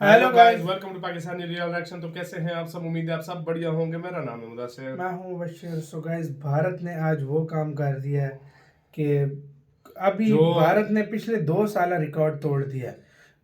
Hello guys, welcome to Pakistani real reaction. तो कैसे हैं आप सब? उम्मीद है आप सब बढ़िया होंगे। मेरा नाम है मुदस्सिर, मैं हूं बशीर। सो गाइस, भारत ने आज वो काम कर दिया है कि अभी जो भारत ने पिछले 2 साल रिकॉर्ड तोड़ दिया है।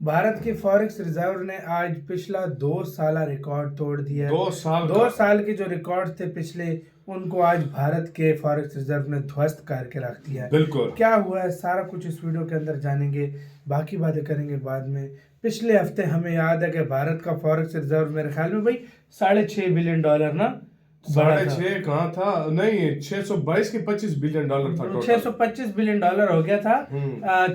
भारत के फॉरेक्स रिजर्व ने आज पिछला 2 साल रिकॉर्ड तोड़ दिया है। 2 साल दो साल के जो रिकॉर्ड थे पिछले, उनको आज भारत के फॉरेक्स रिजर्व ने ध्वस्त करके रख दिया है। बिल्कुल क्या हुआ है सारा कुछ इस वीडियो के अंदर जानेंगे, बाकी बातें करेंगे बाद में। पिछले हफ्ते हमें याद है कि भारत का फॉरेक्स रिजर्व मेरे ख्याल में भाई $6.5 बिलियन ना, 6.5 कहाँ था? नहीं, 622 के $25 बिलियन था टोटल। $625 बिलियन हो गया था।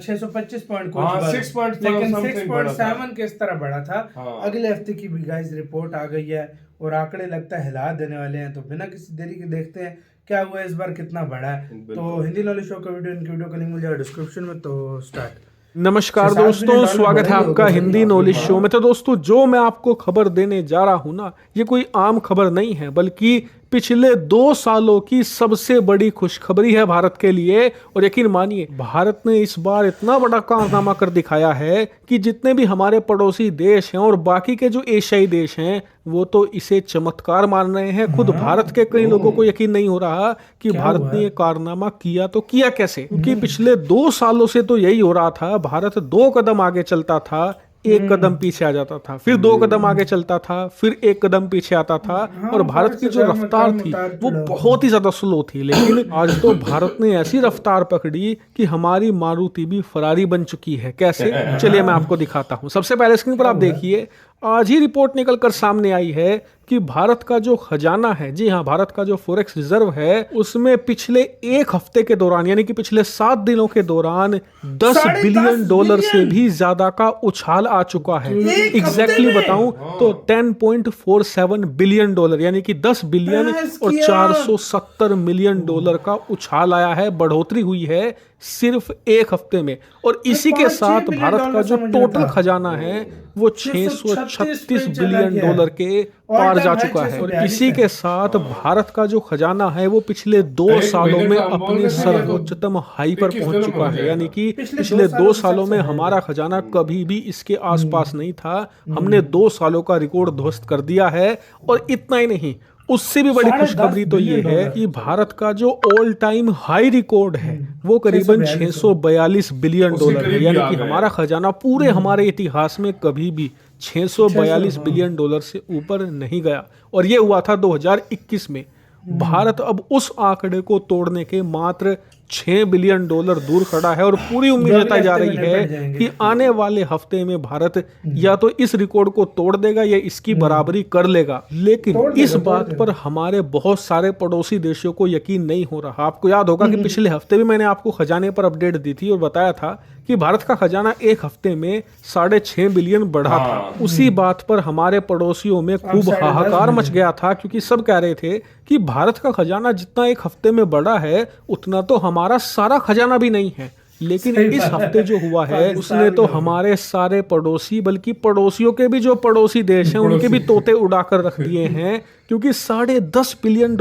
625 पॉइंट कुछ हाँ, बढ़ा, 6 पॉइंट लेकिन something बढ़ा था। 6.7 के इस तरह बढ़ा था। हाँ। अगले हफ्ते की भी गाइस रिपोर्ट आ गई है और आंकड़े लगता है हिला देने वाले हैं। तो बिना किसी देरी के देखते हैं क्या हुआ इस बार, कितना बढ़ा है। तो हिंदी नॉलेज शो का वीडियो, इनकी वीडियो का लिंक मिल जाएगा डिस्क्रिप्शन में। तो स्टार्ट। नमस्कार दोस्तों, स्वागत है आपका हिंदी नॉलेज शो में। तो दोस्तों, जो मैं आपको खबर देने जा रहा हूं ना, ये कोई आम खबर नहीं है, बल्कि पिछले 2 सालों की सबसे बड़ी खुशखबरी है भारत के लिए। और यकीन मानिए, भारत ने इस बार इतना बड़ा कारनामा कर दिखाया है कि जितने भी हमारे पड़ोसी देश हैं और बाकी के जो एशियाई देश हैं, वो तो इसे चमत्कार मान रहे हैं। खुद भारत के कई लोगों को यकीन नहीं हो रहा कि भारत ने ये कारनामा किया तो किया कैसे, क्योंकि पिछले 2 सालों से तो यही हो रहा था। भारत 2 कदम आगे चलता था, 1 कदम पीछे आ जाता था, फिर 2 कदम आगे चलता था, फिर 1 कदम पीछे आता था। और भारत की जो रफ्तार थी वो बहुत ही ज्यादा स्लो थी। लेकिन आज तो भारत ने ऐसी रफ्तार पकड़ी कि हमारी मारुति भी फरारी बन चुकी है। कैसे? चलिए मैं आपको दिखाता हूँ। सबसे पहले स्क्रीन पर आप देखिए, आज ही रिपोर्ट निकलकर सामने आई है कि भारत का जो खजाना है, जी हाँ, भारत का जो फॉरेक्स रिजर्व है, उसमें पिछले 1 हफ्ते के दौरान, यानी कि पिछले 7 दिनों के दौरान $10 बिलियन से भी ज्यादा का उछाल आ चुका है। एग्जैक्टली बताऊं तो $10.47 बिलियन, यानी कि 10 बिलियन और $470 मिलियन का उछाल आया है, बढ़ोतरी हुई है सिर्फ 1 हफ्ते में। और इसी के साथ भारत का जो टोटल खजाना है वो $636 बिलियन के पार जा चुका है। और इसी के साथ भारत का जो खजाना है वो पिछले 2 सालों में अपने सर्वोच्चतम हाई पर पहुंच चुका है। यानी कि पिछले 2 सालों में हमारा खजाना कभी भी इसके आसपास नहीं था। हमने 2 सालों का रिकॉर्ड ध्वस्त कर दिया है। और इतना ही नहीं, उससे भी बड़ी खुशखबरी तो ये है कि भारत का जो ऑल टाइम हाई रिकॉर्ड है वो करीबन $642 बिलियन है। यानी कि हमारा खजाना पूरे हमारे इतिहास में कभी भी $642 बिलियन से ऊपर नहीं गया। और ये हुआ था 2021 में। भारत अब उस आंकड़े को तोड़ने के मात्र $6 बिलियन दूर खड़ा है। और पूरी उम्मीद जताई जा रही है कि आने वाले हफ्ते में भारत या तो इस रिकॉर्ड को तोड़ देगा या इसकी बराबरी कर लेगा। लेकिन इस बात पर हमारे बहुत सारे पड़ोसी देशों को यकीन नहीं हो रहा। आपको याद होगा कि पिछले हफ्ते भी मैंने आपको खजाने पर अपडेट दी थी और बताया था कि भारत का खजाना 1 हफ्ते में $6.5 बिलियन बढ़ा था। उसी बात पर हमारे पड़ोसियों में खूब हाहाकार मच गया था, क्योंकि सब कह रहे थे कि भारत का खजाना जितना 1 हफ्ते में बढ़ा है उतना तो हमारा सारा खजाना भी नहीं है। लेकिन इस हफ्ते जो हुआ है उसने तो हमारे सारे पड़ोसी, बल्कि पड़ोसियों के भी जो पड़ोसी देश हैं उनके भी तोते उड़ाकर रख दिए हैं। क्योंकि $10.5 बिलियन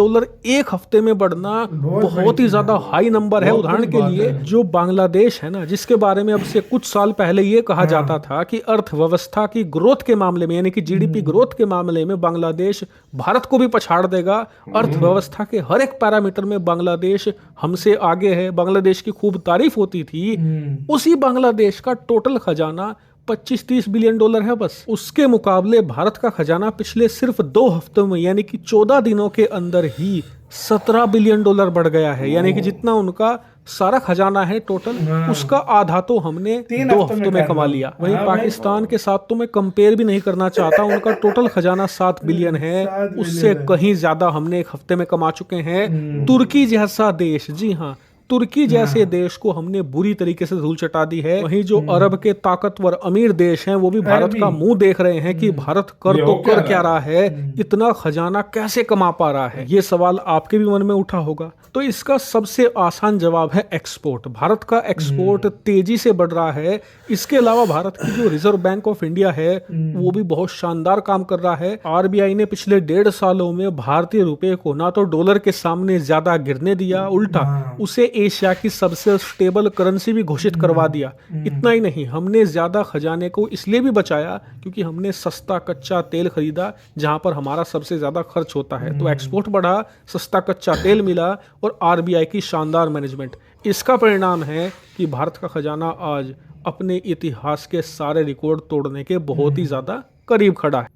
1 हफ्ते में बढ़ना बहुत ही ज्यादा हाई नंबर है। उदाहरण के लिए जो बांग्लादेश है ना, जिसके बारे में अब से कुछ साल पहले ये कहा जाता था कि अर्थव्यवस्था की ग्रोथ के मामले में, यानी कि जीडीपी ग्रोथ के मामले में बांग्लादेश भारत को भी पछाड़ देगा। अर्थव्यवस्था के हर एक पैरामीटर में बांग्लादेश हमसे आगे है, बांग्लादेश की खूब तारीफ होती थी। उसी बांग्लादेश का टोटल खजाना $25-30 बिलियन है बस। उसके मुकाबले भारत का खजाना पिछले सिर्फ 2 हफ्तों में, यानी कि 14 दिनों के अंदर ही $17 बिलियन बढ़ गया है। यानी कि जितना उनका सारा खजाना है टोटल, उसका आधा तो हमने 2 हफ्तों में कमा लिया। वहीं पाकिस्तान के साथ तो मैं कंपेयर भी नहीं करना चाहता, उनका टोटल खजाना $7 बिलियन है, उससे कहीं ज्यादा हमने 1 हफ्ते में कमा चुके हैं। तुर्की जैसा देश, जी हाँ, तुर्की जैसे देश को हमने बुरी तरीके से धूल चटा दी है। वहीं जो अरब के ताकतवर अमीर देश हैं वो भी भारत का मुंह देख रहे हैं कि भारत कर तो कर क्या रहा है, इतना खजाना कैसे कमा पा रहा है। ये सवाल आपके भी मन में उठा होगा। तो इसका सबसे आसान जवाब है एक्सपोर्ट। भारत का एक्सपोर्ट तेजी से बढ़ रहा है। इसके अलावा भारत की जो रिजर्व बैंक ऑफ इंडिया है वो भी बहुत शानदार काम कर रहा है। आरबीआई ने पिछले 1.5 सालों में भारतीय रुपए को ना तो डॉलर के सामने ज्यादा गिरने दिया, उल्टा उसे एशिया की सबसे स्टेबल करेंसी भी घोषित करवा दिया। इतना ही नहीं, हमने ज़्यादा खजाने को इसलिए भी बचाया क्योंकि हमने सस्ता कच्चा तेल खरीदा जहां पर हमारा सबसे ज़्यादा खर्च होता है। तो एक्सपोर्ट बढ़ा, सस्ता कच्चा तेल मिला और आरबीआई की शानदार मैनेजमेंट। इसका परिणाम है कि भारत का खजाना आज अपने इतिहास के सारे रिकॉर्ड तोड़ने के बहुत ही ज़्यादा करीब खड़ा है।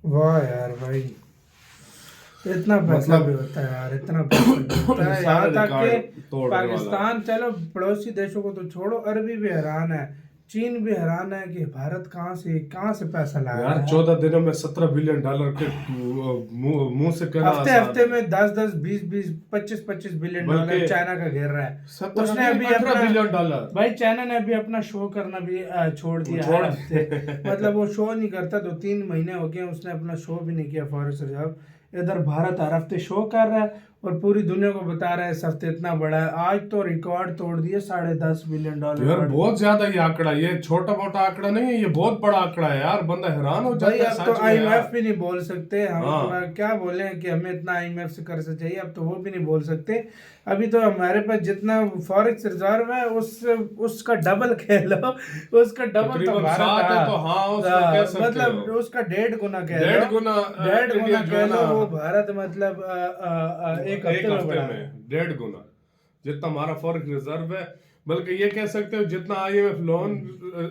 वाह यार भाई, इतना पैसा भी होता है यार, इतना पैसा भी होता है। यहाँ तक कि पाकिस्तान, चलो पड़ोसी देशों को तो छोड़ो, अरबी भी हैरान है, चीन भी हैरान है कि भारत कहाँ से पैसा लाया यार। 14 दिनों में $17 बिलियन के मुंह से कहना, हफ्ते में 10 20 25 बिलियन डॉलर चाइना का घेर रहा है। उसने अभी $18 बिलियन भाई, चाइना ने अभी अपना शो करना भी छोड़ दिया है। मतलब वो शो नहीं करता, 2-3 महीने हो गए उसने अपना शो भी नहीं किया फॉरेक्स रिजर्व। इधर भारत हर हफ्ते शो कर रहा है और पूरी दुनिया को बता रहा है इस हफ्ते इतना बड़ा है। आज तो रिकॉर्ड तोड़ दिए $10.5 बिलियन। यार बहुत ज्यादा ये आंकड़ा, ये छोटा मोटा आंकड़ा नहीं है, ये बहुत बड़ा आंकड़ा है यार। बंदा हैरान हो जाता है। अब तो IMF भी नहीं बोल सकते हम, क्या बोले कि हमें इतना IMF से कर्ज चाहिए, अब तो वो भी नहीं बोल सकते। अभी तो हमारे पास जितना फॉरेक्स रिजर्व है उसका डबल कह लो, उसका डबल तो भारत है। तो हाँ, उसका मतलब उसका 1.5 गुना कह लो, 1.5 गुना कह लो वो भारत, मतलब एक हफ्ते में 1.5 गुना जितना हमारा फॉरेक्स रिजर्व है। बल्कि ये कह सकते हो जितना IMF लोन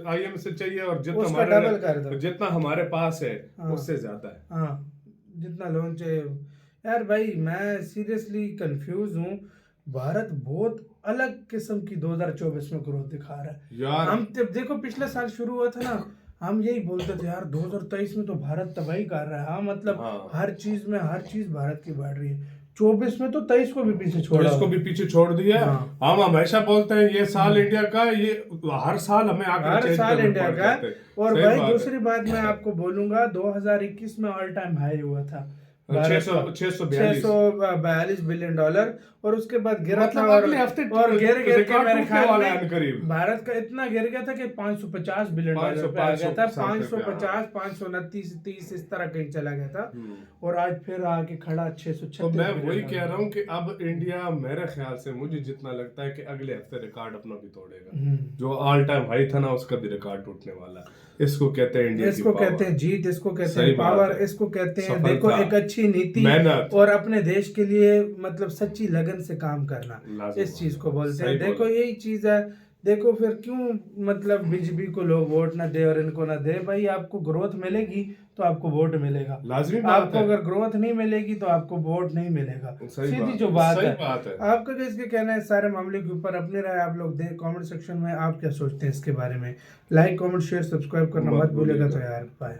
IMF से चाहिए और जितना हमारे पास है उससे ज्यादा है। हाँ, जितना लोन चाहिए। यार भाई मैं सीरियसली कंफ्यूज हूँ। भारत बहुत अलग किस्म की 2024 में ग्रोथ दिखा रहा है यार। हम देखो पिछले साल शुरू हुआ था ना, हम यही बोलते थे यार 2023 में तो भारत तबाही कर रहा है। हाँ, मतलब हर चीज भारत की बढ़ रही है। 24 में तो 23 को भी पीछे छोड़ दिया। हम हमेशा बोलते हैं ये साल इंडिया का, ये हर साल हमें हर साल इंडिया का। और भाई दूसरी बात मैं आपको बोलूंगा, 2021 में ऑल टाइम हाई हुआ था 642 बिलियन डॉलर, और उसके बाद गिरा था और गिर के मेरे ख्याल में भारत का इतना गिर गया था कि 550 बिलियन डॉलर पे आ गया था। 550 529 30 इस तरह कहीं चला गया था और आज फिर आके खड़ा 636। तो मैं वही कह रहा हूँ कि अब इंडिया मेरे ख्याल से, मुझे जितना लगता है कि अगले हफ्ते रिकॉर्ड अपना भी तोड़ेगा। जो ऑल टाइम हाई था ना उसका भी रिकॉर्ड टूटने वाला है। इसको कहते हैं इंडिया, इसको कहते हैं जीत, इसको कहते हैं पावर, इसको कहते हैं देखो एक अच्छी नीति और अपने देश के लिए मतलब सच्ची लगन से काम करना, इस चीज को बोलते हैं। देखो यही चीज है। देखो फिर क्यों मतलब बीजेपी को लोग वोट ना दे और इनको ना दे। भाई आपको ग्रोथ मिलेगी तो आपको वोट मिलेगा, लाजमी आपको अगर ग्रोथ नहीं मिलेगी तो आपको वोट नहीं मिलेगा। सीधी जो बात है। आपका किसके कहना है सारे मामले के ऊपर? अपनी राय आप लोग दें कमेंट सेक्शन में। आप क्या सोचते हैं इसके बारे में? लाइक कमेंट शेयर सब्सक्राइब करना मत भूलिएगा। तो यार बाय।